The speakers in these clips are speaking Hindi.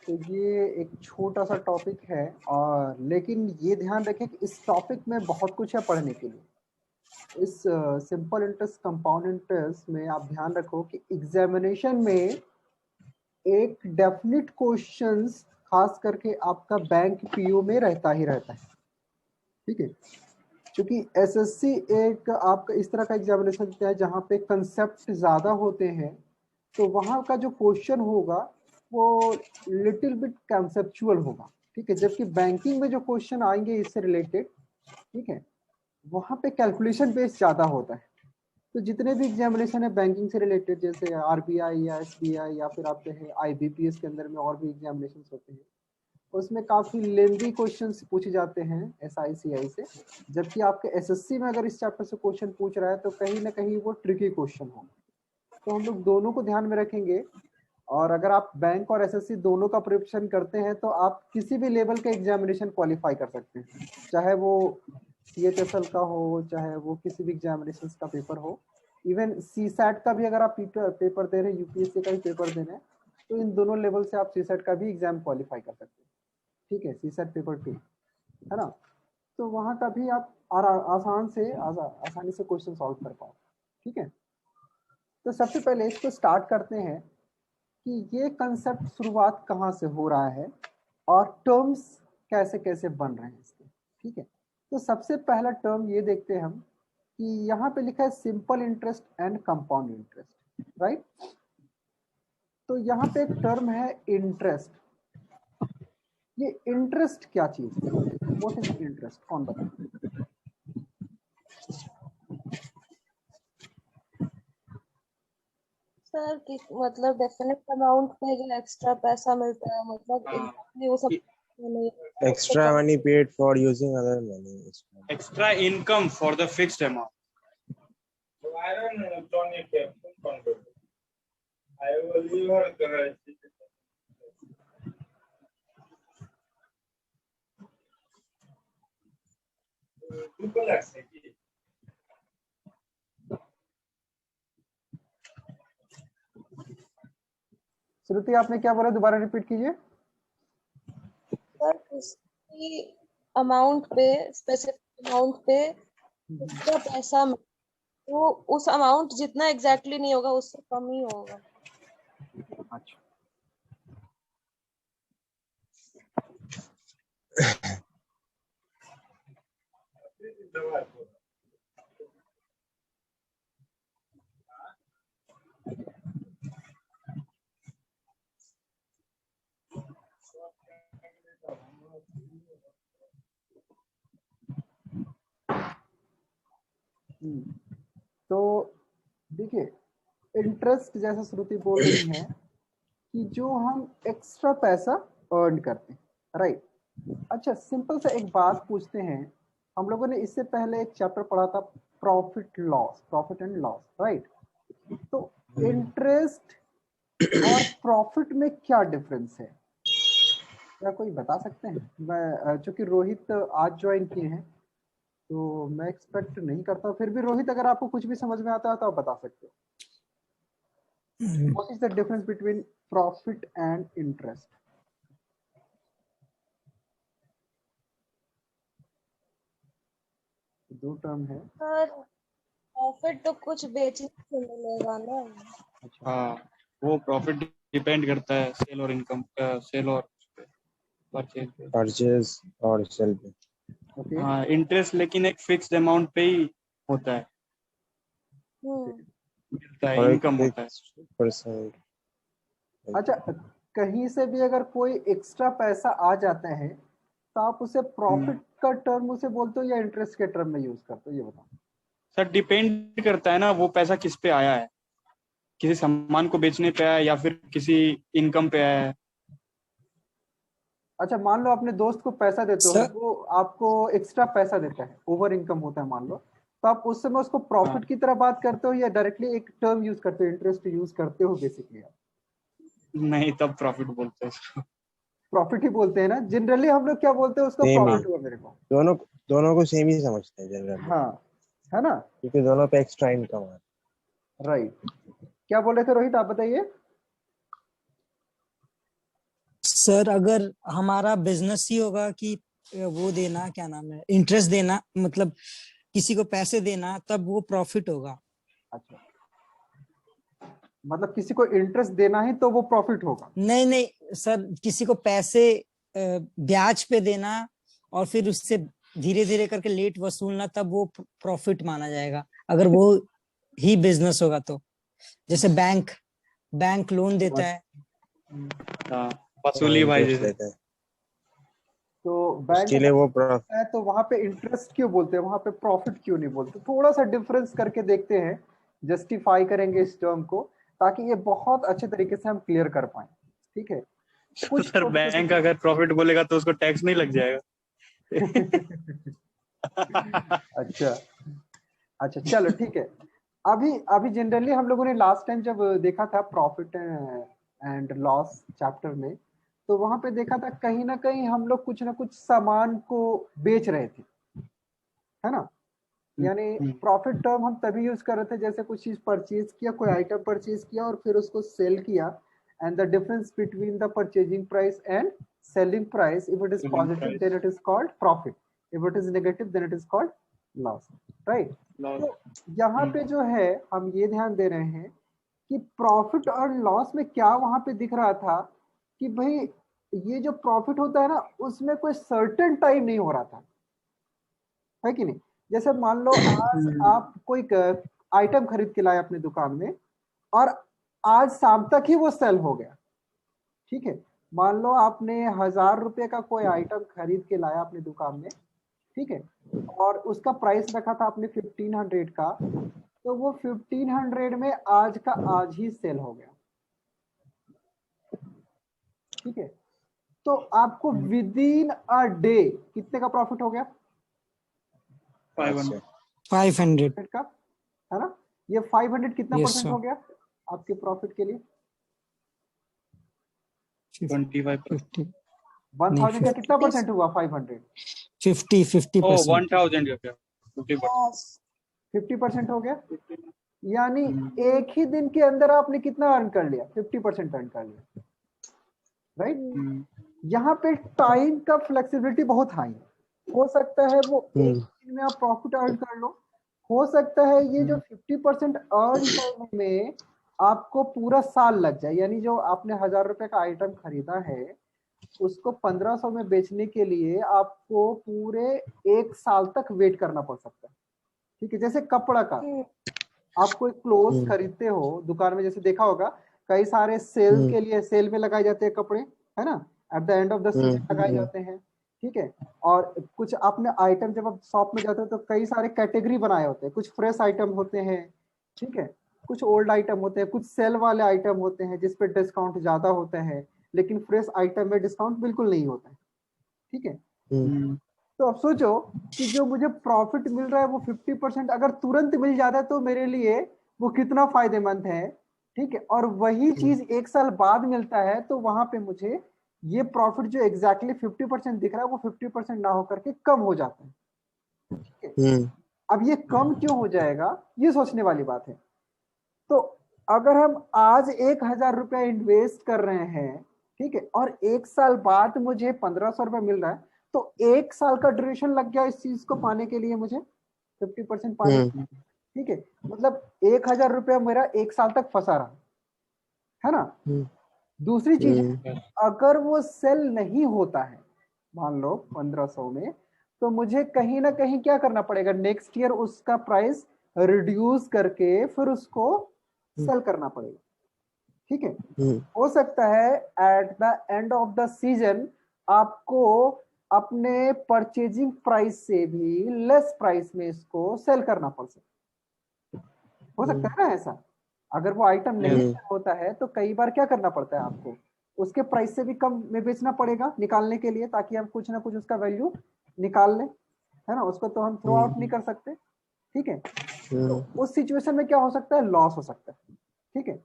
तो ये एक छोटा सा टॉपिक है, और लेकिन ये ध्यान रखें कि इस टॉपिक में बहुत कुछ है पढ़ने के लिए। इस सिंपल इंटरेस्ट कंपाउंड इंटरेस्ट में आप ध्यान रखो कि एग्जामिनेशन में एक डेफिनेट क्वेश्चंस खास करके आपका बैंक पीओ में रहता ही रहता है, ठीक है। क्योंकि एसएससी एक आपका इस तरह का एग्जामिनेशन देता है जहाँ पे कंसेप्ट ज़्यादा होते हैं, तो वहाँ का जो क्वेश्चन होगा वो लिटिल बिट कंसेप्चुअल होगा, ठीक है। जबकि बैंकिंग में जो क्वेश्चन आएंगे इससे रिलेटेड, ठीक है, वहाँ पे कैलकुलेशन बेस ज़्यादा होता है। तो जितने भी एग्जामिनेशन है बैंकिंग से रिलेटेड, जैसे आरबीआई या एसबीआई या फिर आपके हैं आईबीपीएस के अंदर में और भी एग्जामिनेशन होते हैं, उसमें काफी लेंदी क्वेश्चंस पूछे जाते हैं एसआईसीआई से। जबकि आपके एसएससी में अगर इस चैप्टर से क्वेश्चन पूछ रहा है तो कहीं ना कहीं वो ट्रिकी क्वेश्चन हो। तो हम लोग दोनों को ध्यान में रखेंगे, और अगर आप बैंक और एसएससी दोनों का प्रिपरेशन करते हैं तो आप किसी भी लेवल का एग्जामिनेशन क्वालिफाई कर सकते हैं, चाहे वो सीएचएसएल का हो, चाहे वो किसी भी एग्जामिनेशन का पेपर हो। इवन सीसैट का भी अगर आप पेपर दे रहे हैं, यूपीएससी का भी पेपर दे रहे हैं, तो इन दोनों लेवल से आप सीसैट का भी एग्जाम क्वालिफाई कर सकते हैं, ठीक है। सीसैट पेपर 2 है ना, तो वहां का भी आप आसानी से क्वेश्चन सॉल्व कर पाओ, ठीक है। तो सबसे पहले इसको स्टार्ट करते हैं कि ये कंसेप्ट शुरुआत कहाँ से हो रहा है और टर्म्स कैसे कैसे बन रहे हैं इसके, ठीक है। तो सबसे पहला टर्म ये देखते हैं हम कि यहाँ पे लिखा है simple interest and compound interest, right. तो यहाँ पे एक टर्म है इंटरेस्ट। ये इंटरेस्ट क्या चीज है? व्हाट इज इंटरेस्ट, कौन बताए? सर कि मतलब डेफिनेट अमाउंट पे जो एक्स्ट्रा पैसा मिलता है, मतलब exactly वो सब extra money paid for using other money, extra income for the fixed amount. So I don't know, Tony came from I will leave her people are saying श्रुति आपने क्या बोला, दोबारा रिपीट कीजिए। सर किसी अमाउंट पे, स्पेसिफिक अमाउंट पे कितना पैसा वो उस अमाउंट जितना एग्जैक्टली नहीं होगा, उससे कम ही होगा। अच्छा, तो देखिए इंटरेस्ट जैसा श्रुति बोल रही है कि जो हम एक्स्ट्रा पैसा अर्न करते हैं, राइट। अच्छा, सिंपल सा एक बात पूछते हैं, हम लोगों ने इससे पहले एक चैप्टर पढ़ा था profit loss, profit and loss, right. तो इंटरेस्ट और प्रॉफिट में क्या डिफरेंस है, क्या कोई बता सकते हैं? मैं चूंकि रोहित आज ज्वाइन किए हैं तो मैं एक्सपेक्ट नहीं करता, फिर भी रोहित अगर आपको कुछ भी समझ में आता है तो आप बता सकते हो। What is the difference between profit and interest? दो टर्म है सर प्रॉफिट तो कुछ बेचने से मिलेगा ना। अच्छा, हाँ, वो प्रॉफिट डिपेंड करता है सेल और इनकम, सेल और परचेज और सेल पे। ओके। हाँ, इंटरेस्ट लेकिन एक फिक्स्ड अमाउंट पे ही होता है, मिलता है, इनकम होता है परसेंट। अच्छा, कहीं से भी अगर कोई एक्स्ट्रा पैसा आ जाता है तो आप उसे प्रॉफिट का टर्म उसे बोलते हो या इंटरेस्ट के टर्म में यूज करते हो, ये बताओ। सर डिपेंड करता है ना वो पैसा किस पे आया है, किसी सामान को बेचने पे आया है या फिर किसी इनकम पे आया है। अच्छा, मान लो अपने दोस्त को पैसा देते हो, वो आपको एक्स्ट्रा पैसा देता है, ओवर इनकम होता है मान लो, तो आप उस समय उसको प्रॉफिट की तरह बात करते हो या डायरेक्टली एक टर्म यूज करते हो, इंटरेस्ट यूज करते हो बेसिकली? आप नहीं, तब प्रॉफिट बोलते हैं उसको। प्रॉफिट ही बोलते हैं ना जनरली, हम लोग क्या बोलते हैं उसको, प्रॉफिट हुआ मेरे को। दोनों को सेम ही समझते हैं जनरली, हाँ, है ना, क्योंकि दोनों पे एक्स्ट्रा इनकम है। राइट। क्या बोल रहे थे रोहित, आप बताइए। सर अगर हमारा बिजनेस ही होगा कि वो देना, क्या नाम है, इंटरेस्ट देना, मतलब किसी को पैसे देना, तब वो प्रॉफिट होगा। अच्छा, मतलब किसी को इंटरेस्ट देना ही तो वो प्रॉफिट होगा। नहीं नहीं सर, किसी को पैसे ब्याज पे देना और फिर उससे धीरे धीरे करके लेट वसूलना, तब वो प्रॉफिट माना जाएगा, अगर वो ही बिजनेस होगा तो। जैसे बैंक बैंक लोन देता है। हाँ, वसूली भाई इंटरेस्ट जैसे। लेते हैं, तो बैंक उसके लिए वो है तो वहां पे इंटरेस्ट क्यों बोलते हैं, वहां पे प्रॉफिट क्यों नहीं बोलते? थोड़ा सा डिफरेंस करके देखते हैं, जस्टिफाई करेंगे इस टर्म को, ताकि ये बहुत अच्छे तरीके से हम क्लियर कर पाए। ठीक है, कुछ सर बैंक अगर प्रॉफिट बोलेगा तो उसको टैक्स नहीं लग जाएगा? अच्छा अच्छा, चलो ठीक है। अभी अभी जनरली हम लोगों ने लास्ट टाइम जब देखा था प्रॉफिट एंड लॉस चैप्टर में, तो वहां पे देखा था कहीं ना कहीं हम लोग कुछ ना कुछ सामान को बेच रहे थे, है ना? यानी प्रॉफिट टर्म हम तभी यूज कर रहे थे जैसे कुछ चीज परचेज किया, कोई आइटम परचेज किया और फिर उसको सेल किया, and the difference between the purchasing price and selling price, if it is positive then it is called profit, if it is negative then it is called loss, right? तो यहाँ पे जो है हम ये ध्यान दे रहे हैं कि प्रॉफिट और लॉस में क्या वहां पे दिख रहा था कि भाई ये जो प्रॉफिट होता है ना, उसमें कोई सर्टेन टाइम नहीं हो रहा था, है कि नहीं? जैसे मान लो आज आप कोई आइटम खरीद के लाए अपनी दुकान में और आज शाम तक ही वो सेल हो गया, ठीक है? मान लो आपने 1000 रुपए का कोई आइटम खरीद के लाया अपनी दुकान में, ठीक है, और उसका प्राइस रखा था आपने 1500 का, तो वो 1500 में आज का आज ही सेल हो गया, ठीक है? तो आपको विद इन अ डे कितने का प्रॉफिट हो गया? 500। का, है ना? ये 500 कितना Yes, परसेंट sir. हो गया आपके प्रॉफिट के लिए? 25%। 1000 का कितना परसेंट हुआ? 500 50 ओ 50%। 1000 का 50%। 50% हो गया, यानी एक ही दिन के अंदर आपने कितना अर्न कर लिया? 50% अर्न कर लिया, राइट? यहाँ पे टाइम का फ्लेक्सिबिलिटी बहुत हाई है, हो सकता है वो एक दिन में आप प्रॉफिट अर्न कर लो, हो सकता है ये जो 50% अर्न करने में आपको पूरा साल लग जाए, यानी जो आपने 1000 रुपए का आइटम खरीदा है उसको 1500 में बेचने के लिए आपको पूरे एक साल तक वेट करना पड़ सकता है, ठीक है? जैसे कपड़ा का, आप कोई क्लोथ खरीदते हो दुकान में, जैसे देखा होगा कई सारे सेल के लिए सेल में लगाए जाते हैं कपड़े, है ना? At the end of the season लगाए जाते हैं, ठीक है? और कुछ आपने आइटम जब आप शॉप में जाते हो तो कई सारे कैटेगरी बनाए होते हैं, कुछ फ्रेश आइटम होते हैं, ठीक है, कुछ ओल्ड आइटम होते हैं, कुछ सेल वाले आइटम होते हैं जिसपे डिस्काउंट ज्यादा होता है, लेकिन फ्रेश आइटम में डिस्काउंट बिल्कुल नहीं होता है, ठीक है? तो अब सोचो कि जो मुझे प्रॉफिट मिल रहा है वो 50% अगर तुरंत मिल जाता है तो मेरे लिए वो कितना फायदेमंद है, ठीक है? और वही चीज एक साल बाद मिलता है तो वहां पे मुझे ये प्रॉफिट जो एग्जैक्टली 50% दिख रहा है वो 50% ना होकर के कम हो जाता है, ठीक है? अब ये कम क्यों हो जाएगा, ये सोचने वाली बात है। तो अगर हम आज 1000 रुपया इन्वेस्ट कर रहे हैं, ठीक है, और एक साल बाद मुझे 1500 रुपया मिल रहा है, तो एक साल का ड्यूरेशन लग गया इस चीज को पाने के लिए, मुझे 50% पाने, ठीक है? मतलब 1000 रुपया मेरा एक साल तक फंसा रहा, है ना? दूसरी चीज, अगर वो सेल नहीं होता है मान लो 1500 में, तो मुझे कहीं ना कहीं क्या करना पड़ेगा, नेक्स्ट ईयर उसका प्राइस रिड्यूस करके फिर उसको सेल करना पड़ेगा, ठीक है? हो सकता है at the end of the season आपको अपने परचेजिंग प्राइस से भी लेस प्राइस में इसको सेल करना पड़ सकता, हो सकता है ना ऐसा? अगर वो आइटम नहीं होता है तो कई बार क्या करना पड़ता है आपको, उसके प्राइस से भी कम में बेचना पड़ेगा निकालने के लिए, ताकि हम कुछ ना कुछ उसका वैल्यू निकाल लें, है ना? उसको तो हम थ्रो आउट नहीं कर सकते, ठीक है? तो उस सिचुएशन में क्या हो सकता है, लॉस हो सकता है, ठीक है?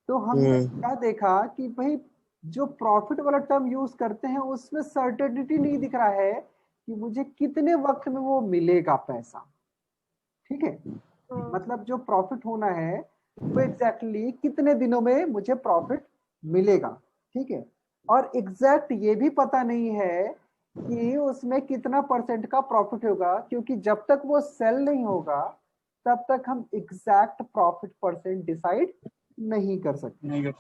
तो हमने क्या देखा कि भाई जो प्रॉफिट वाला टर्म यूज करते हैं उसमें सर्टेनिटी नहीं दिख रहा है कि मुझे कितने वक्त में वो मिलेगा पैसा, ठीक है? मतलब जो प्रॉफिट होना है वो एग्जैक्टली कितने दिनों में मुझे प्रॉफिट मिलेगा, ठीक है? और एग्जैक्ट ये भी पता नहीं है कि उसमें कितना परसेंट का प्रॉफिट होगा, क्योंकि जब तक वो सेल नहीं होगा तब तक हम एग्जैक्ट प्रॉफिट परसेंट डिसाइड नहीं कर सकते। नहीं कर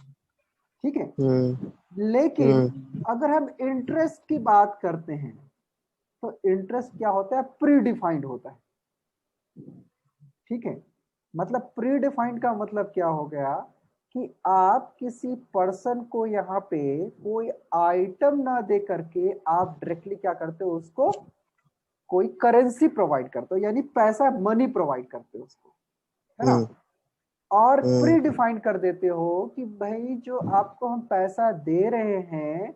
ठीक है, हम्म लेकिन अगर हम इंटरेस्ट की बात करते हैं तो इंटरेस्ट क्या होता है, प्री डिफाइंड होता है। ठीक है, मतलब प्री डिफाइंड का मतलब क्या हो गया कि आप किसी पर्सन को यहाँ पे कोई आइटम ना दे करके आप डायरेक्टली क्या करते हो, उसको कोई करेंसी प्रोवाइड करते हो, यानी पैसा, मनी प्रोवाइड करते हो उसको, है ना। और प्री डिफाइंड कर देते हो कि भाई जो आपको हम पैसा दे रहे हैं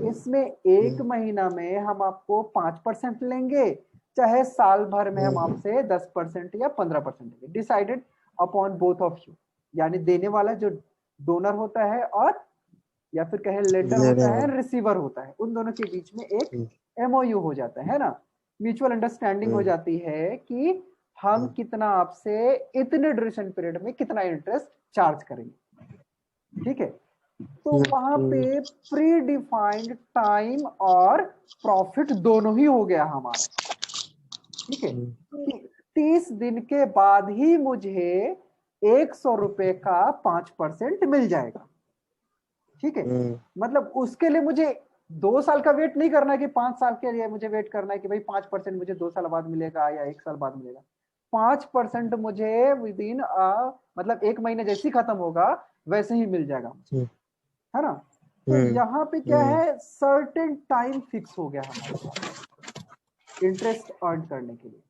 इसमें एक महीना में हम आपको 5% लेंगे, चाहे साल भर में हम आपसे 10% या 15% लेंगे, decided upon both of you. यानी देने वाला जो डोनर होता है और या फिर कहे लेंडर होता है, रिसीवर होता है, उन दोनों के बीच में एक MOU हो जाता है ना, म्यूचुअल अंडरस्टैंडिंग हो जाती है कि हम कितना आपसे इतने ड्यूरेशन पीरियड में कितना इंटरेस्ट चार्ज करेंगे। ठीक है, तो वहां पे प्री डिफाइंड टाइम और प्रॉफिट दोनों ही हो गया हमारा। ठीक है, कि 30 दिन के बाद ही मुझे 100 रुपए का 5% मिल जाएगा। ठीक है, मतलब उसके लिए मुझे 2 साल का वेट नहीं करना है कि 5 साल के लिए मुझे वेट करना है कि भाई 5% मुझे 2 साल बाद मिलेगा या 1 साल बाद मिलेगा। 5% मुझे विद इन मतलब 1 महीने जैसे ही खत्म होगा वैसे ही मिल जाएगा मुझे, है ना। तो यहाँ पे क्या है, सर्टेन टाइम फिक्स हो गया हमारा इंटरेस्ट अर्न करने के लिए।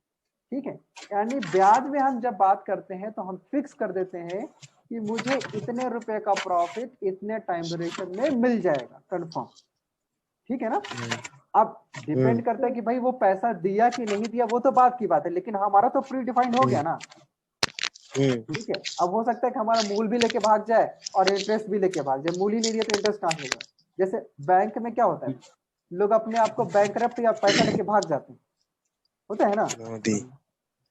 ठीक है, यानी ब्याज में हम जब बात करते हैं तो हम फिक्स कर देते हैं कि मुझे इतने रुपए का प्रॉफिट इतने टाइम ड्यूरेशन में मिल जाएगा, कंफर्म। ठीक है ना। अब डिपेंड करता है कि भाई वो पैसा दिया कि नहीं दिया, वो तो बात की बात है, लेकिन हमारा तो प्री डिफाइंड हो गया ना। ठीक है, अब हो सकता है कि हमारा मूल भी लेके भाग जाए और इंटरेस्ट भी लेके भाग जाए, मूल ही नहीं दिया तो इंटरेस्ट कहाँ से होगा। जैसे बैंक में क्या होता है, लोग अपने आप को बैंकरप्ट या पैसा लेके भाग जाते हैं, होता है ना।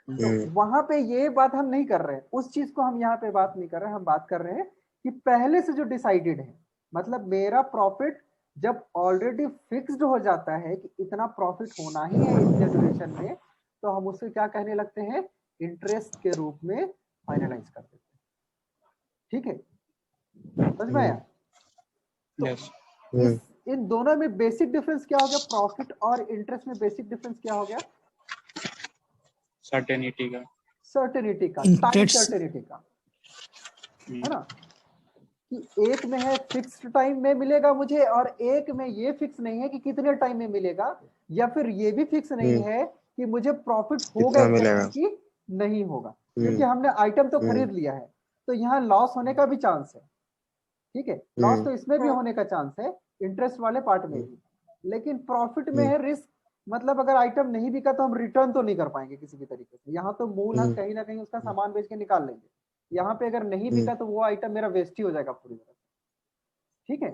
तो वहां पे ये बात हम नहीं कर रहे हैं, उस चीज को हम यहाँ पे बात नहीं कर रहे हैं, हम बात कर रहे हैं कि पहले से जो डिसाइडेड है, मतलब मेरा प्रॉफिट जब ऑलरेडी फिक्स्ड हो जाता है कि इतना प्रॉफिट होना ही है इतने ड्यूरेशन में, तो हम उससे क्या कहने लगते हैं, इंटरेस्ट के रूप में फाइनलाइज कर देते हैं। ठीक है, समझ में आया। तो इन दोनों में बेसिक डिफरेंस क्या हो गया, प्रॉफिट और इंटरेस्ट में बेसिक डिफरेंस क्या हो गया, सर्टेनिटी का, टाइम सर्टेनिटी का, है ना। कि एक में है फिक्स्ड टाइम में मिलेगा मुझे और एक में ये फिक्स नहीं है कि कितने टाइम में मिलेगा, या फिर ये भी फिक्स नहीं है कि मुझे प्रॉफिट होगा कि नहीं होगा, क्योंकि हमने आइटम तो खरीद लिया है, तो यहाँ लॉस होने का भी चांस है। ठीक है, लॉस तो इसमें भी होने का चांस है, इंटरेस्ट वाले पार्ट में भी, लेकिन प्रॉफिट में है रिस्क, मतलब अगर आइटम नहीं बिका तो हम रिटर्न तो नहीं कर पाएंगे किसी भी तरीके से, यहाँ तो मूल हम कहीं ना कहीं उसका सामान बेच के निकाल लेंगे, यहाँ पे अगर नहीं बिका तो वो आइटम मेरा वेस्ट ही हो जाएगा पूरी तरह से। ठीक है,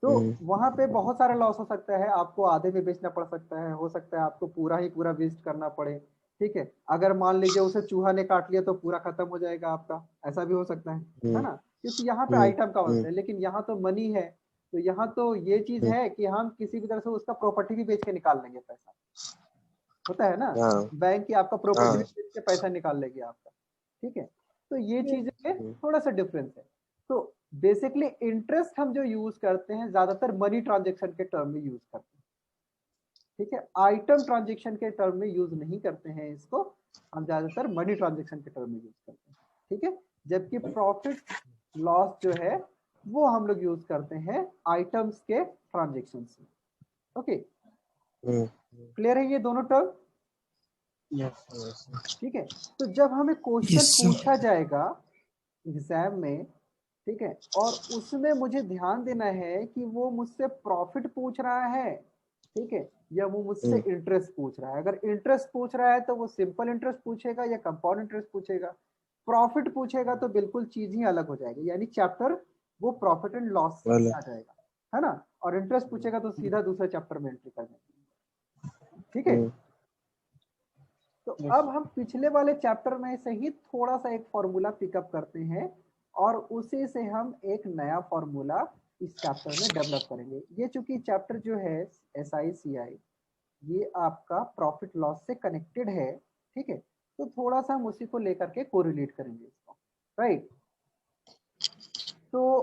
तो वहां पे बहुत सारा लॉस हो सकता है, आपको आधे में बेचना पड़ सकता है, हो सकता है आपको पूरा ही पूरा वेस्ट करना पड़े। ठीक है, अगर मान लीजिए उसे चूहा ने काट लिया तो पूरा खत्म हो जाएगा आपका, ऐसा भी हो सकता है ना, क्योंकि यहाँ पे आइटम का होता है, लेकिन यहाँ तो मनी है, तो यहाँ तो ये चीज है कि हम किसी भी तरह से उसका प्रॉपर्टी भी बेच के निकाल लेंगे पैसा, होता है ना, बैंक की आपका प्रॉपर्टी भी बेच के पैसा निकाल लेगी आपका। ठीक है, तो ये चीज में थोड़ा सा डिफरेंस है। तो बेसिकली इंटरेस्ट हम जो यूज करते हैं ज्यादातर मनी ट्रांजेक्शन के टर्म में यूज करते हैं। ठीक है, आइटम ट्रांजेक्शन के टर्म में यूज नहीं करते हैं इसको, हम ज्यादातर मनी ट्रांजेक्शन के टर्म में यूज करते हैं। ठीक है, जबकि प्रॉफिट लॉस जो है वो हम लोग यूज करते हैं आइटम्स के ट्रांजेक्शन में। ओके, क्लियर है ये दोनों टर्म। ठीक है, तो जब हमें क्वेश्चन पूछा जाएगा एग्जाम में, ठीक है, और उसमें मुझे ध्यान देना है कि वो मुझसे प्रॉफिट पूछ रहा है, ठीक है, या वो मुझसे इंटरेस्ट पूछ रहा है। अगर इंटरेस्ट पूछ रहा है तो वो सिंपल इंटरेस्ट पूछेगा या कंपाउंड इंटरेस्ट पूछेगा, प्रॉफिट पूछेगा तो बिल्कुल चीज ही अलग हो जाएगी, यानी चैप्टर वो प्रॉफिट एंड लॉस आ जाएगा, है ना, और इंटरेस्ट पूछेगा तो सीधा दूसरे चैप्टर में एंट्री कर देंगे। ठीक है, तो अब हम पिछले वाले चैप्टर में से ही थोड़ा सा एक फॉर्मूला पिकअप करते हैं और उसी से हम एक नया फॉर्मूला इस चैप्टर में डेवलप करेंगे। ये चूंकि चैप्टर जो है SICI ये आपका प्रॉफिट लॉस से कनेक्टेड है, ठीक है, तो थोड़ा सा हम उसी को लेकर के कोरिलेट करेंगे इसको, राइट। तो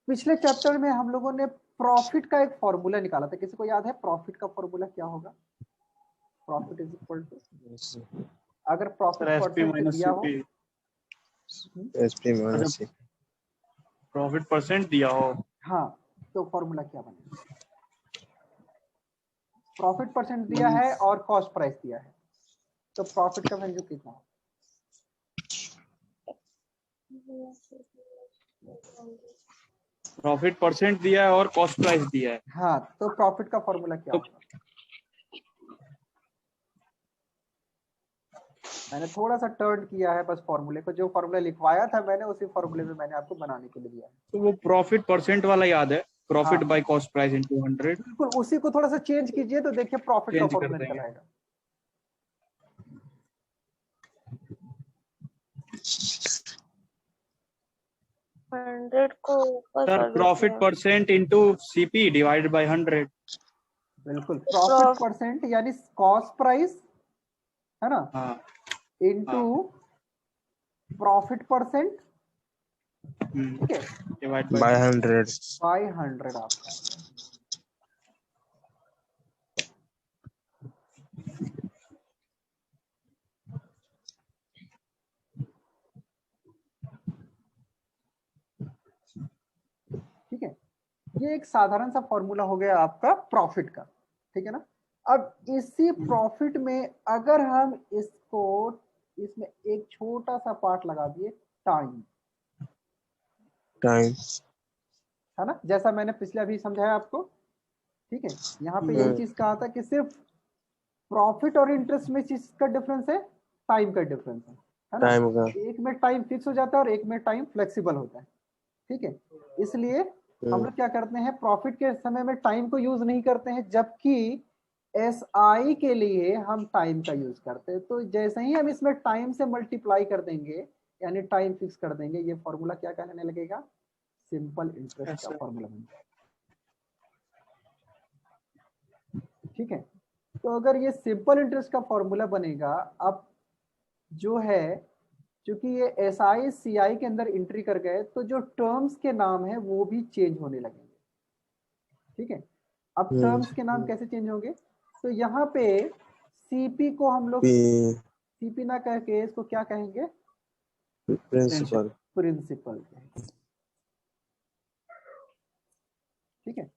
पिछले चैप्टर में हम लोगों ने प्रॉफिट का एक फॉर्मूला निकाला था, किसी को याद है प्रॉफिट का फॉर्मूला क्या होगा? प्रॉफिट इज इक्वल टू, अगर प्रॉफिट SP परसेंट माइनस दिया हो, SP minus C. Profit percent दिया हो, हाँ, तो फॉर्मूला क्या बनेगा? प्रॉफिट परसेंट दिया है और कॉस्ट प्राइस दिया है, तो प्रॉफिट का वैल्यू कितना है? प्रॉफिट परसेंट दिया है और कॉस्ट प्राइस दिया है, हाँ, तो प्रॉफिट का फॉर्मूला क्या तो होगा? मैंने थोड़ा सा टर्न किया है बस फॉर्मूले को, जो फॉर्मूला लिखवाया था मैंने उसी फॉर्मूले में मैंने आपको बनाने के लिए दिया है। तो वो प्रॉफिट परसेंट वाला याद है, प्रॉफिट हाँ। By cost price into 100। बिल्कुल, उसी को थोड़ा सा चेंज कीजिए तो देखिए प्रॉफिट का चेंज कर फॉर्मूला निकल देंगे। आएगा। हंड्रेड को ऊपर सर कर प्रॉफिट देते हैं। Percent into CP divided by 100। बिल्कुल, प्रॉफिट परसेंट यानी कॉस्ट प्राइस है ना, हाँ इनटू प्रॉफिट परसेंट, ठीक है, डिवाइड By बाय 100. बाय 100 आपका। ठीक है, ये एक साधारण सा फॉर्मूला हो गया आपका प्रॉफिट का, ठीक है ना। अब इसी प्रॉफिट में अगर हम इसको इसमें एक छोटा सा पार्ट लगा दिए टाइम, Time. है ना, जैसा मैंने पिछले अभी समझाया आपको, ठीक है। यहाँ पे यही चीज कहा था कि सिर्फ प्रॉफिट और इंटरेस्ट में चीज का डिफरेंस है, टाइम का डिफरेंस है ना। Time का. एक में टाइम फिक्स हो जाता है और एक में टाइम फ्लेक्सिबल होता है, ठीक है। इसलिए हम लोग क्या करते हैं, प्रॉफिट के समय में टाइम को यूज नहीं करते हैं, जबकि SI के लिए हम टाइम का यूज करते हैं। तो जैसे ही हम इसमें टाइम से मल्टीप्लाई कर देंगे यानी टाइम फिक्स कर देंगे, ये फॉर्मूला क्या कहने लगेगा? सिंपल इंटरेस्ट का फॉर्मूला बन जाएगा, ठीक है। तो अगर ये सिंपल इंटरेस्ट का फॉर्मूला बनेगा, अब जो है क्योंकि ये SICI के अंदर एंट्री कर गए तो जो टर्म्स के नाम है वो भी चेंज होने लगेंगे, ठीक है। अब टर्म्स के नाम कैसे चेंज होंगे? तो यहाँ पे CP को हम लोग P. CP ना कह के इसको क्या कहेंगे? Principal. प्रिंसिपल कहेंगे, ठीक है।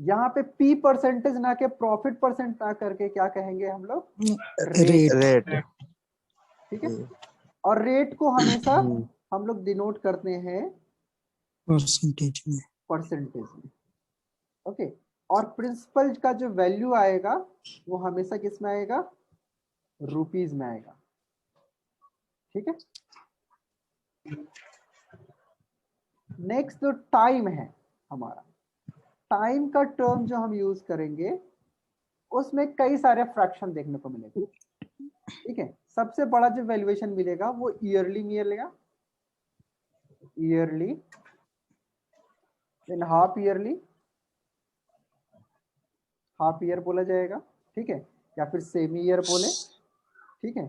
यहाँ पे P परसेंटेज ना के प्रॉफिट परसेंट ना करके क्या कहेंगे हम लोग? रेट। Rate. ठीक है। और रेट को हमेशा हम लोग डिनोट करते हैं परसेंटेज में। परसेंटेज में, ओके। और प्रिंसिपल का जो वैल्यू आएगा वो हमेशा किस में आएगा? रुपीज में आएगा, ठीक है। नेक्स्ट जो टाइम है हमारा, टाइम का टर्म जो हम यूज करेंगे उसमें कई सारे फ्रैक्शन देखने को मिलेगा, ठीक है। सबसे बड़ा जो वैल्यूएशन मिलेगा वो ईयरली मिलेगा, yearly, than half yearly, half year बोला जाएगा, ठीक है, या फिर सेमी ईयर बोले, ठीक है।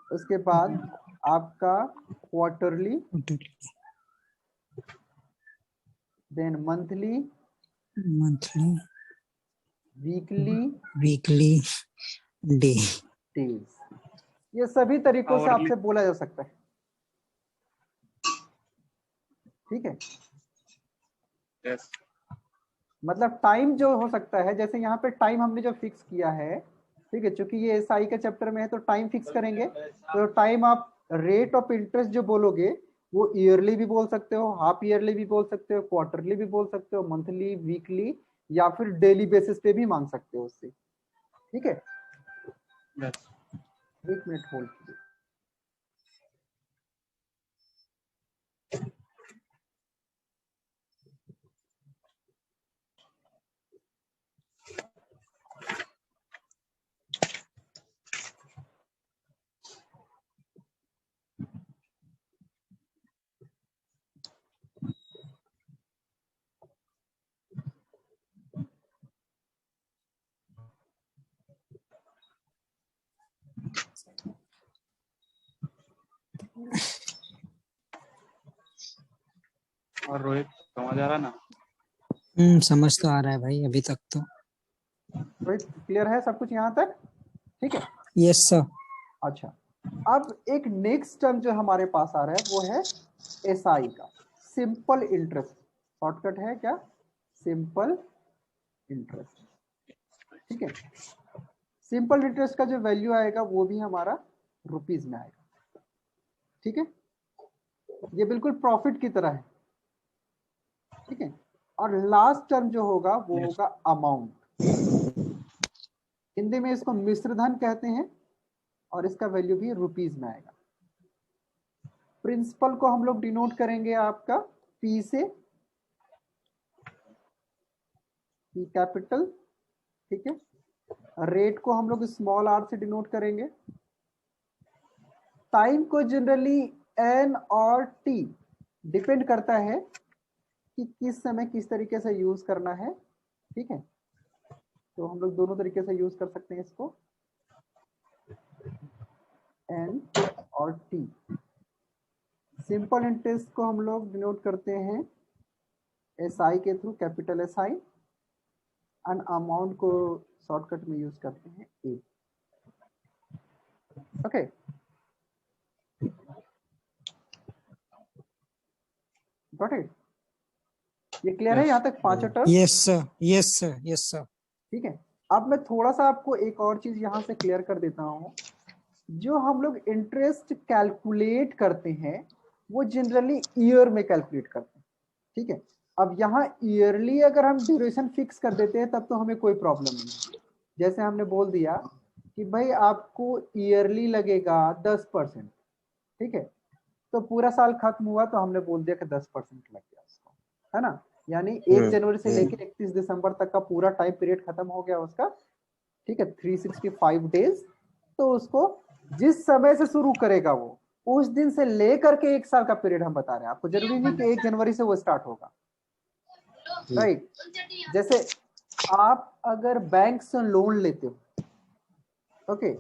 उसके बाद आपका quarterly, then monthly, monthly, weekly, weekly, day. Days, ये सभी तरीकों से Hourly. आपसे बोला जा सकता है, ठीक है। यस मतलब टाइम जो हो सकता है, जैसे यहाँ पे टाइम हमने जो फिक्स किया है, ठीक है, क्योंकि ये SI के चैप्टर में है तो टाइम फिक्स करेंगे। तो टाइम आप रेट ऑफ इंटरेस्ट जो बोलोगे वो ईयरली भी बोल सकते हो, हाफ ईयरली भी बोल सकते हो, क्वार्टरली भी बोल सकते हो, मंथली, वीकली या फिर डेली बेसिस पे भी मांग सकते हो उससे, ठीक है। यस। एक मिनट होल्ड कीजिए। और रोहित समझ आ रहा ना? समझ तो आ रहा है भाई अभी तक तो। रोहित क्लियर है सब कुछ यहाँ तक? ठीक है। Yes sir. अच्छा, अब एक नेक्स्ट टर्म जो हमारे पास आ रहा है वो है एसआई का, सिंपल इंटरेस्ट। शॉर्टकट है क्या? Simple interest. ठीक है। सिंपल इंटरेस्ट का जो वैल्यू आएगा वो भी हमारा रुपीज में आएगा। ठीक है, ये बिल्कुल प्रॉफिट की तरह है। ठीक है, और लास्ट टर्म जो होगा वो Yes. होगा अमाउंट। हिंदी में इसको मिश्र धन कहते हैं और इसका वैल्यू भी रुपीज में आएगा। प्रिंसिपल को हम लोग डिनोट करेंगे आपका पी से, पी कैपिटल। ठीक है, रेट को हम लोग स्मॉल आर से डिनोट करेंगे। टाइम को जनरली एन और टी डिपेंड करता है कि किस समय किस तरीके से यूज करना है। ठीक है, तो हम लोग दोनों तरीके से यूज कर सकते हैं इसको, एन और टी। सिंपल इंटरेस्ट को हम लोग डिनोट करते हैं एस आई के through, capital S I, and amount को शॉर्टकट में यूज करते हैं ए। Okay, got it? ये क्लियर है Yes. यहाँ तक पांचों term? Yes sir, yes sir, yes sir. ठीक है, अब मैं थोड़ा सा आपको एक और चीज यहाँ से क्लियर कर देता हूँ। जो हम लोग इंटरेस्ट कैलकुलेट करते हैं वो जनरली ईयर में कैलकुलेट करते हैं। ठीक है, अब यहाँ ईयरली अगर हम ड्यूरेशन फिक्स कर देते हैं तब तो हमें कोई प्रॉब्लम नहीं। जैसे हमने बोल दिया कि भाई आपको ईयरली लगेगा 10%। ठीक है, तो पूरा साल खत्म हुआ तो हमने बोल दिया कि 10% लग गया उसको, है ना? यानी 1 जनवरी से लेकर 31 दिसंबर तक का पूरा टाइम पीरियड खत्म हो गया उसका। ठीक है, 365 डेज। तो उसको जिस समय से शुरू करेगा वो उस दिन से लेकर के 1 साल का पीरियड हम बता रहे हैं आपको। जरूरी नहीं कि 1 जनवरी से वो स्टार्ट होगा, राइट? जैसे आप अगर बैंक से लोन लेते हो, ओके,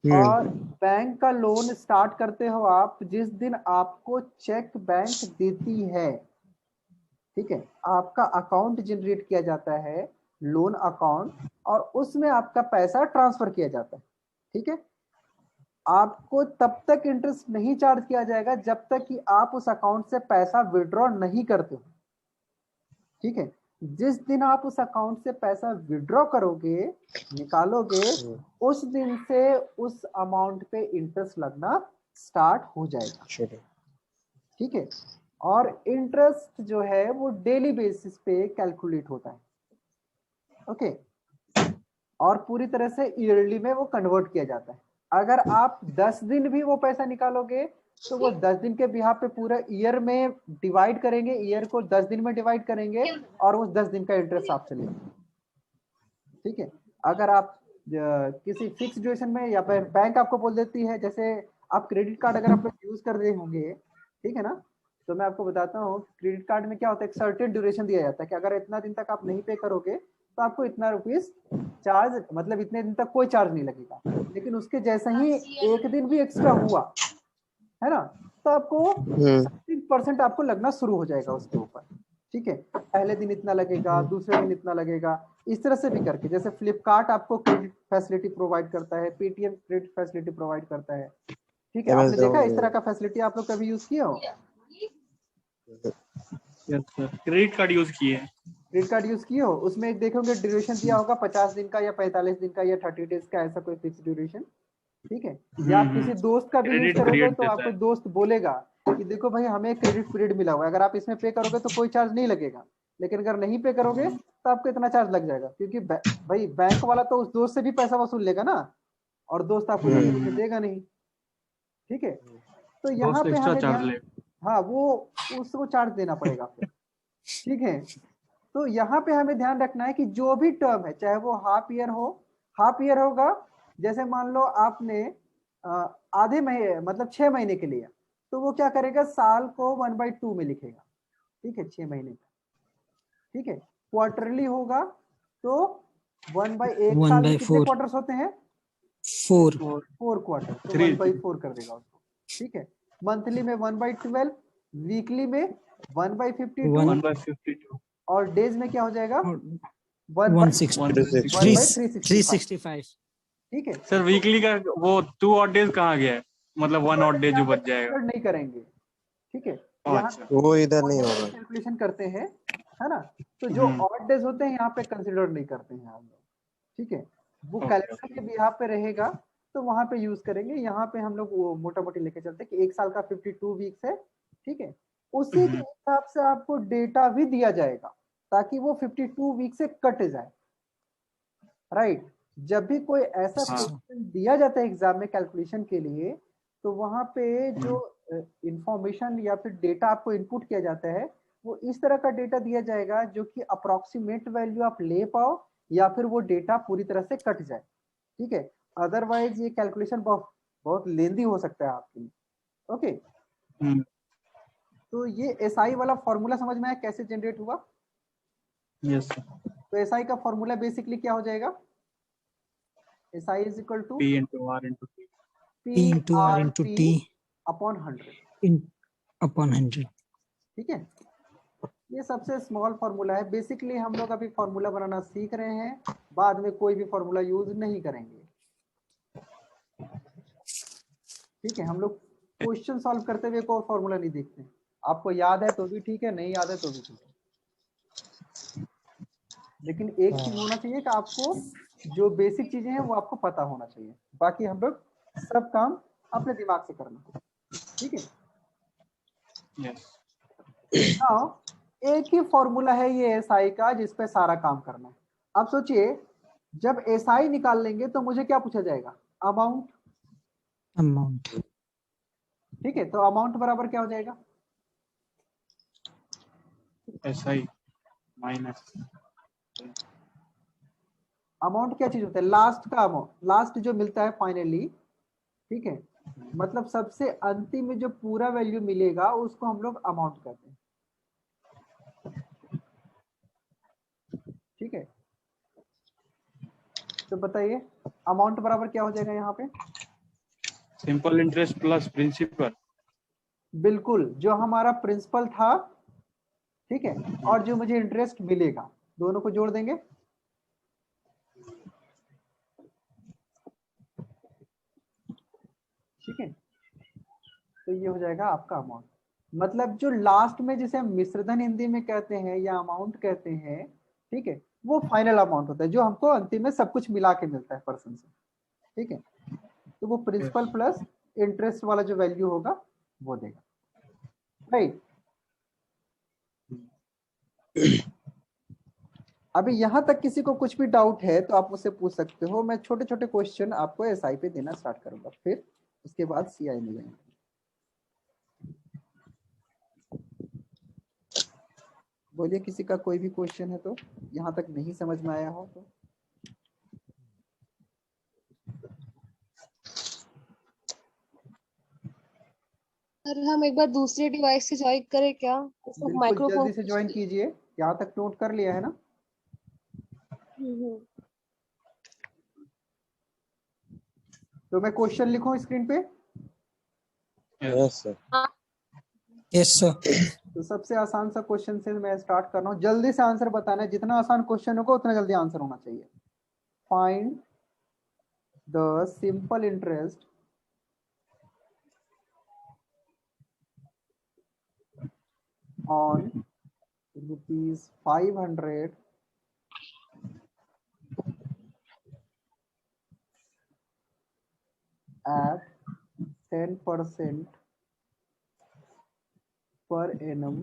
और बैंक का लोन स्टार्ट करते हो आप जिस दिन आपको चेक बैंक देती है। ठीक है, आपका अकाउंट जनरेट किया जाता है, लोन अकाउंट, और उसमें आपका पैसा ट्रांसफर किया जाता है। ठीक है, आपको तब तक इंटरेस्ट नहीं चार्ज किया जाएगा जब तक कि आप उस अकाउंट से पैसा विड्रॉ नहीं करते हो। ठीक है, जिस दिन आप उस अकाउंट से पैसा विड्रॉ करोगे, निकालोगे, उस दिन से उस अमाउंट पे इंटरेस्ट लगना स्टार्ट हो जाएगा। ठीक है, और इंटरेस्ट जो है वो डेली बेसिस पे कैलकुलेट होता है। ओके, और पूरी तरह से ईयरली में वो कन्वर्ट किया जाता है। अगर आप 10 दिन भी वो पैसा निकालोगे तो वो 10 दिन के बिहाफ पे पूरा ईयर में डिवाइड करेंगे, ईयर को 10 दिन में डिवाइड करेंगे और उस 10 दिन का इंटरेस्ट आपसे लेंगे। ठीक है, अगर आप किसी फिक्स ड्यूरेशन में, या फिर बैंक आपको बोल देती है, जैसे आप क्रेडिट कार्ड अगर आप यूज कर रहे होंगे, ठीक है ना, तो मैं आपको बताता हूँ क्रेडिट कार्ड में क्या होता है, एक सर्टेन ड्यूरेशन दिया जाता है कि अगर इतना दिन तक आप नहीं पे करोगे तो आपको इतना रुपीस चार्ज, मतलब इतने दिन तक कोई चार्ज नहीं लगेगा। लेकिन उसके जैसे ही 1 दिन भी एक्स्ट्रा हुआ, है ना, तो आपको 30% आपको लगना शुरू हो जाएगा उसके ऊपर। ठीक है, पहले दिन इतना लगेगा, दूसरे दिन इतना लगेगा, इस तरह से भी करके। जैसे फ्लिपकार्ट आपको क्रेडिट फैसिलिटी प्रोवाइड करता है, पेटीएम क्रेडिट फैसिलिटी प्रोवाइड करता है। ठीक है, आपने देखा इस तरह का फैसिलिटी आप लोग कभी यूज किए हो? क्रेडिट कार्ड यूज किए हैं। क्रेडिट कार्ड यूज किए हो, उसमें देखोगे ड्यूरेशन दिया होगा 50 दिन का या 45 दिन का या 30 डेज का, ऐसा कोई फिक्स ड्यूरेशन। ठीक है, या आप किसी दोस्त का भी यूज क्रेडिट करोगे पीरियड तो देता आपको है। दोस्त बोलेगा कि देखो भाई हमें क्रेडिट पीरियड मिला हुआ है, अगर आप इसमें पे करोगे तो कोई चार्ज नहीं लगेगा, लेकिन अगर नहीं पे करोगे तो आपको इतना चार्ज लग जाएगा। क्योंकि भाई बैंक वाला तो उस दोस्त से भी पैसा वसूल लेगा ना, और दोस्त आपको जल्दी में देगा नहीं। ठीक है, तो यहाँ पे एक्स्ट्रा हमें चार्ज ध्यान, ले। हाँ, वो उसको चार्ज देना पड़ेगा फिर। ठीक है, तो यहाँ पे हमें ध्यान रखना है कि जो भी टर्म है, चाहे वो हाफ ईयर हो, हाफ ईयर होगा, जैसे मान लो आपने आधे महीने, मतलब 6 महीने के लिए, तो वो क्या करेगा, साल को 1/2 में लिखेगा। ठीक है, 6 महीने का। ठीक है, क्वार्टरली होगा तो 1/1 साल में कितने 1/4 क्वार्टर्स होते हैं? 4 4 क्वार्टर, तो 3 1/4 कर देगा उसको। ठीक है, मंथली में 1/12, वीकली में 1/52 1/52 और डेज में क्या हो जाएगा, और 1/365। 365। ठीक है, सर वीकली का वो 2 ऑड डेज कहाँ गया है, मतलब 1 ऑड डे जो बच जाएगा। नहीं करेंगे, ठीक है, ओह, यहाँ अच्छा। वो इधर नहीं होगा। कैलकुलेशन करते हैं, है ना, तो जो ऑड डेज होते हैं यहाँ पे कंसिडर नहीं करते हैं हम लोग, ठीक है, वो Okay, कैलेंडर के बिहाफ पे रहेगा तो वहां पे यूज करेंगे। यहाँ पे हम लोग वो मोटा मोटी लेके चलते हैं कि एक साल का 52 वीक्स है, ठीक है, उसी के हिसाब से आपको डेटा भी दिया जाएगा ताकि वो 52 वीक से कट जाए, राइट। जब भी कोई ऐसा हाँ। क्वेश्चन दिया जाता है एग्जाम में कैलकुलेशन के लिए, तो वहां पे जो इंफॉर्मेशन या फिर डेटा आपको इनपुट किया जाता है वो इस तरह का डेटा दिया जाएगा जो कि अप्रोक्सीमेट वैल्यू आप ले पाओ या फिर वो डेटा पूरी तरह से कट जाए, ठीक है, अदरवाइज ये कैलकुलेशन बहुत बहुत लेंदी हो सकता है आपके लिए। ओके, तो ये एसआई वाला फॉर्मूला समझ में आया कैसे जनरेट हुआ। Yes sir. तो एसआई का फॉर्मूला बेसिकली क्या हो जाएगा, SI is equal to P into R into T। P into R into T upon 100, upon 100। ठीक है, ये सबसे स्मॉल फार्मूला है। बेसिकली हम लोग अभी फार्मूला बनाना सीख रहे हैं, बाद में कोई भी फार्मूला यूज नहीं करेंगे, ठीक है, हम लोग क्वेश्चन सॉल्व करते हुए कोई फार्मूला नहीं देखते। आपको याद है तो भी ठीक है, नहीं याद है तो भी ठीक है, लेकिन एक चीज होना चाहिए कि आपको जो बेसिक चीजें हैं वो आपको पता होना चाहिए, बाकी हम लोग सब काम अपने दिमाग से करना, ठीक है। यस। नाउ एक ही फॉर्मूला है ये एसआई का जिस पे सारा काम करना है। अब सोचिए जब एसआई निकाल लेंगे तो मुझे क्या पूछा जाएगा, अमाउंट, ठीक है, तो अमाउंट बराबर क्या हो जाएगा, SI माइनस अमाउंट क्या चीज होता है, लास्ट का अमाउंट, लास्ट जो मिलता है फाइनली, ठीक है, मतलब सबसे अंतिम में जो पूरा वैल्यू मिलेगा उसको हम लोग अमाउंट कहते हैं, ठीक है। तो बताइए अमाउंट बराबर क्या हो जाएगा यहाँ पे, सिंपल इंटरेस्ट प्लस प्रिंसिपल। बिल्कुल, जो हमारा प्रिंसिपल था, ठीक है, और जो मुझे इंटरेस्ट मिलेगा दोनों को जोड़ देंगे, ठीक है, तो ये हो जाएगा आपका अमाउंट। मतलब जो लास्ट में जिसे हम मिश्रधन हिंदी में कहते हैं या अमाउंट कहते हैं, ठीक है, वो फाइनल अमाउंट होता है जो हमको अंतिम में सब कुछ मिला के मिलता है पर्सन से, ठीक है, तो वो प्रिंसिपल प्लस इंटरेस्ट वाला जो वैल्यू होगा वो देगा, राइट। अभी यहाँ तक किसी को कुछ भी डाउट है तो आप मुझसे पूछ सकते हो, मैं छोटे छोटे क्वेश्चन आपको एसआई पे देना स्टार्ट करूंगा, फिर उसके बाद सीआई में जाएंगे। बोलिए किसी का कोई भी क्वेश्चन है तो, यहाँ तक नहीं समझ में आया हो तो। सर हम एक बार दूसरे डिवाइस से ज्वाइन करें क्या, बिल्कुल माइक्रोफोन। जल्दी से ज्वाइन कीजिए, यहाँ तक नोट कर लिया है ना। तो मैं क्वेश्चन लिखूं स्क्रीन पे। Yes sir. Yes sir. तो सबसे आसान सा क्वेश्चन से मैं स्टार्ट कर रहा हूँ, जल्दी से आंसर बताना है, जितना आसान क्वेश्चन होगा उतना जल्दी आंसर होना चाहिए। Find the simple interest on ₹500 at 10% per annum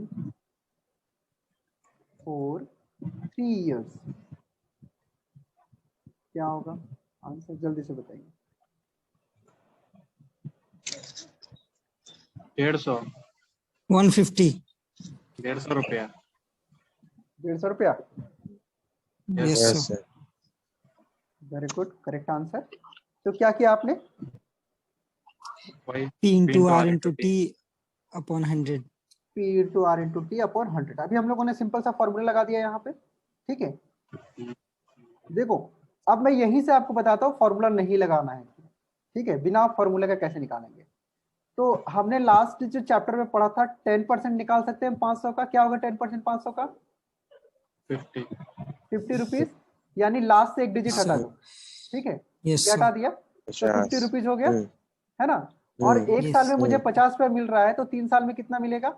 for 3 years। क्या होगा आंसर, जल्दी से बताइए। 150 150। 150 रुपया। 150 रुपया। Yes yes sir. Sir. Very good, correct answer. तो क्या किया आपने, वही P into into R R into into T upon 100। P into R into T upon 100। अभी हम लोगों ने सिंपल सा फॉर्मूला लगा दिया यहाँ पे, ठीक है। देखो अब मैं यहीं से आपको बताता हूँ फॉर्मूला नहीं लगाना है, ठीक है, बिना फॉर्मूला का कैसे निकालेंगे। तो हमने लास्ट जो चैप्टर में पढ़ा था 10% निकाल सकते हैं 500 का। क्या होगा 10% 500 का? 50। 50 रुपीज, यानी लास्ट से एक डिजिट हटा सर दो। ठीक है, यस ये हटा सर दिया तो 50 50। रुपीज हो गया, है ना। और एक Yes, साल में मुझे हम्म। 50 रुपया मिल रहा है, तो 3 साल में कितना मिलेगा?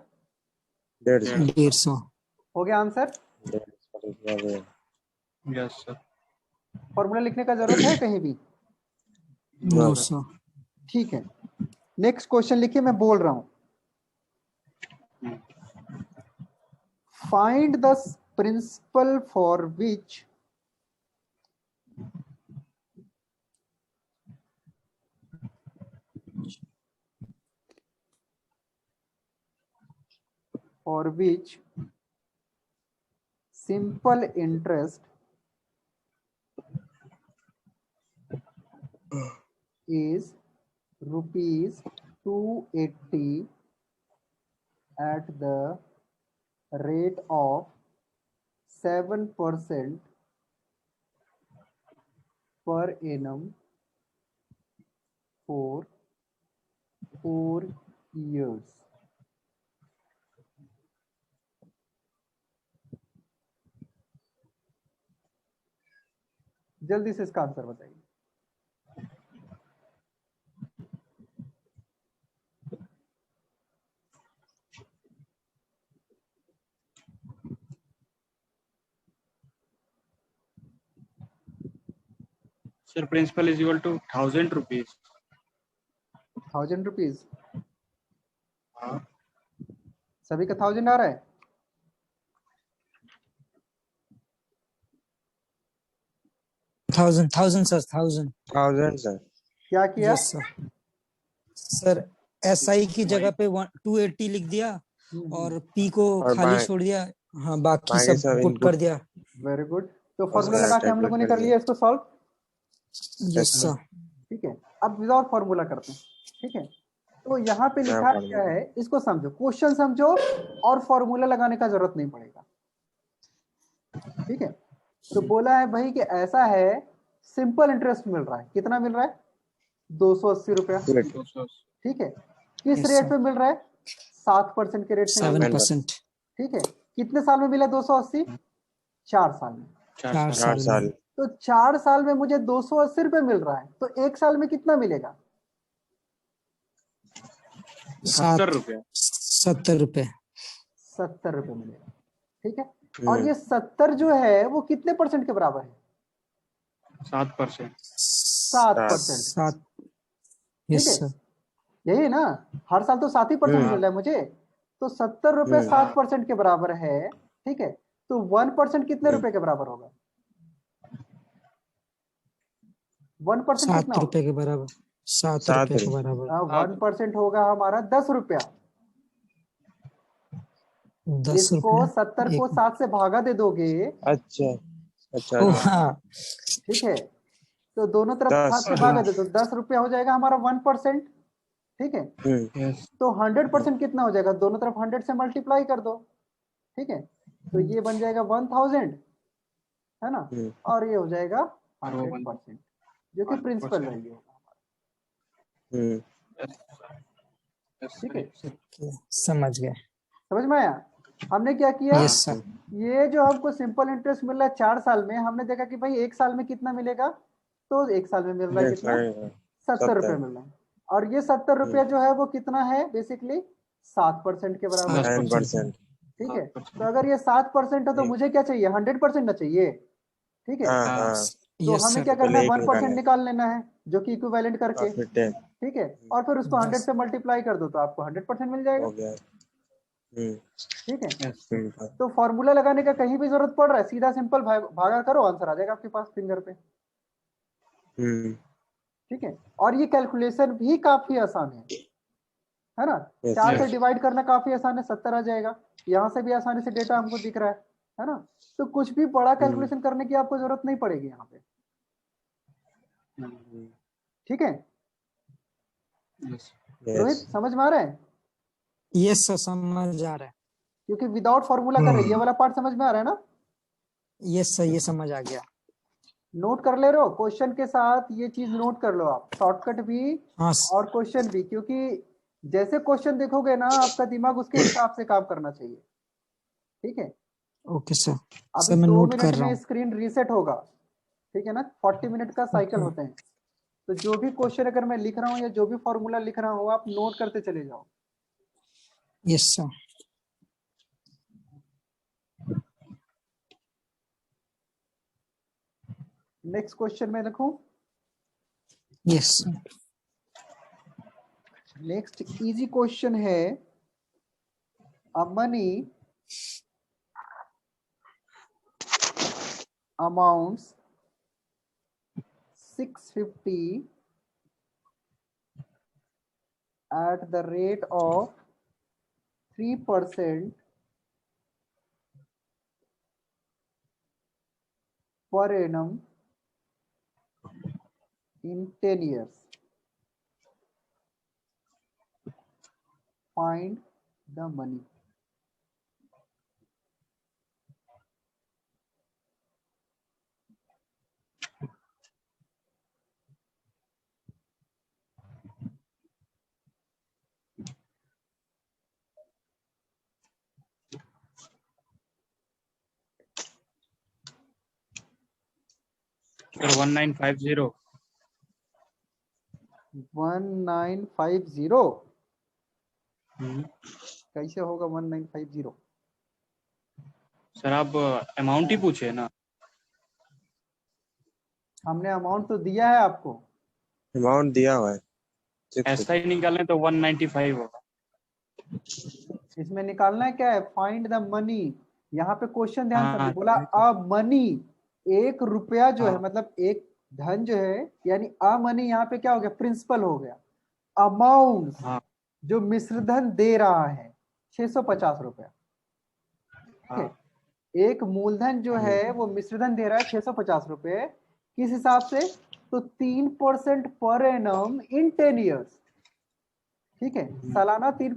150। 150 हो गया आंसर। 150। Yes sir. फॉर्मूला लिखने का जरूरत है कहीं भी? नो सर ठीक है, नेक्स्ट क्वेश्चन लिखिए, मैं बोल रहा हूं। Find the principal for which simple interest is rupees 280 at the rate of 7% per annum for 4 years. जल्दी से इसका आंसर बताइए। Sir principal is equal to 1000 rupees. 1000 rupees, हाँ सभी का 1000 आ रहा है? Thousand sir 1000 sir. क्या किया? यस सर SI की जगह पे 280 लिख दिया और P को और खाली बाकी छोड़ दिया, हाँ बाकी बाकी सब सब पुट कर इनपुट दिया। Very good. तो उसका फॉर्मूला लगा के हम लोगों ने कैलकुलेट कर कर लिया दिया। इसको सॉल्व। यस सर ठीक है, अब विदाउट फॉर्मूला करते हैं। ठीक है, तो यहाँ पे मैं लिखा क्या formula- है, इसको समझो, क्वेश्चन समझो और फॉर्मूला लगाने का जरूरत नहीं पड़ेगा। ठीक है, तो बोला है भाई कि ऐसा है, सिंपल इंटरेस्ट मिल रहा है, कितना मिल रहा है? 280 रुपया। ठीक है, किस Yes, रेट sir. पे मिल रहा है? 7% के रेट से मिल रहा है। 7%। ठीक है, कितने साल में मिला 280? 4 साल में। 4 4 साल साल। तो 4 साल में मुझे 280 रुपये मिल रहा है, तो एक साल में कितना मिलेगा? 70 रुपया। 70 रुपए। 70 रुपये मिलेगा। ठीक है, और ये 70 जो है वो कितने परसेंट के बराबर है? 7%। 7%। 7। ठीक यस है, सर यही ना, हर साल तो 7% मिल रहा है मुझे, तो 70 रुपये 7% के बराबर है। ठीक है, तो 1% कितने रुपए के बराबर होगा? 1% 7 कितना होगा? रुपए के बराबर, 7 रुपए के बराबर। 1% होगा हमारा 10 रुपया। 10 इसको रुपए 70 को एक। 7 से भागा दे दोगे। अच्छा अच्छा ओ अच्छा। हाँ ठीक है, तो दोनों तरफ 7 10। से भागा दे तो 10 रुपया हो जाएगा हमारा 1%। ठीक है, तो 100% कितना हो जाएगा? दोनों तरफ 100 से मल्टीप्लाई कर दो। ठीक है, तो ये बन जाएगा 1000, है ना, और ये हो जाएगा 100%, जो कि प्रिंसिपल वैल्यू होगा। ठीक है, समझ गए। समझ में आया? हमने क्या किया? Yes sir. ये जो हमको सिंपल इंटरेस्ट मिल रहा है 4 साल में, हमने देखा कि भाई एक साल में कितना मिलेगा, तो एक साल में मिल रहा है कितना? 70 रुपये मिल रहा है। और ये 70 रुपया जो है वो कितना है? बेसिकली 7% के बराबर है। 9%। ठीक है, तो अगर ये 7% है तो मुझे क्या चाहिए? 100% ना चाहिए। ठीक है, तो यस हमें सर। क्या करना है? एक 1% निकाल लेना है, जो कि इक्विवेलेंट करके। फिर 10 ठीक है, और फिर उसको 100 से मल्टीप्लाई कर दो तो आपको 100% मिल जाएगा। हो गया। ठीक है, तो फॉर्मूला लगाने का कहीं भी जरूरत पड़ रहा है, सीधा सिंपल भागा करो, आंसर आ जाएगा आपके पास फिंगर पे। ठीक है, और ये कैलकुलेशन भी काफी आसान है ना। 4 से डिवाइड करना काफी आसान है, 70 आ जाएगा। यहाँ से भी आसानी से डेटा हमको दिख रहा है ना। तो कुछ भी बड़ा कैलकुलेशन करने की आपको जरूरत नहीं पड़ेगी यहाँ पे। ठीक है रोहित, समझ में आ रहा है? यस सर समझ आ रहा है। क्योंकि विदाउट फॉर्मूला कर रहे हैं, ये वाला पार्ट समझ में आ रहा है ना? यस सर ये समझ आ गया। नोट कर ले रहे हो? क्वेश्चन के साथ ये चीज नोट कर लो आप, शॉर्टकट भी हाँ और क्वेश्चन भी, क्योंकि जैसे क्वेश्चन देखोगे ना आपका दिमाग उसके हिसाब से काम करना चाहिए, ठीक है। Okay sir. अभी सर मैं 2 नोट कर मिनट रहा में हूँ। स्क्रीन रीसेट होगा, ठीक है ना। 40 मिनट का साइकिल Okay. होते हैं। तो जो भी क्वेश्चन अगर मैं लिख रहा हूँ या जो भी फॉर्मूला लिख रहा हूँ आप नोट करते चले जाओ। Yes sir. नेक्स्ट क्वेश्चन में लिखूं। Yes sir. Next easy question है, a money amounts 650 at the rate of 3% per annum in 10 years. Find the money. Sir 1950। 1950 कैसे होगा 1950? सर आप अमाउंट ही पूछे ना। हमने अमाउंट तो दिया है आपको। अमाउंट दिया हुआ है 650। ऐसा ही निकालें तो 195 होगा। इसमें निकालना है क्या है, फाइंड द मनी। यहाँ पे क्वेश्चन ध्यान से हाँ बोला अ मनी, 1 रुपया जो है हाँ। मतलब एक धन जो है, यानी अ मनी यहाँ पे क्या हो गया, प्रिंसिपल हो गया। अमाउंट हाँ जो मिश्र धन दे रहा है 650 रुपया, ठीक है। एक मूलधन जो है वो मिश्रधन दे रहा है 650 रुपए, किस हिसाब से, तो 3% पर एनम इन 10 ईयर्स, ठीक है। सालाना 3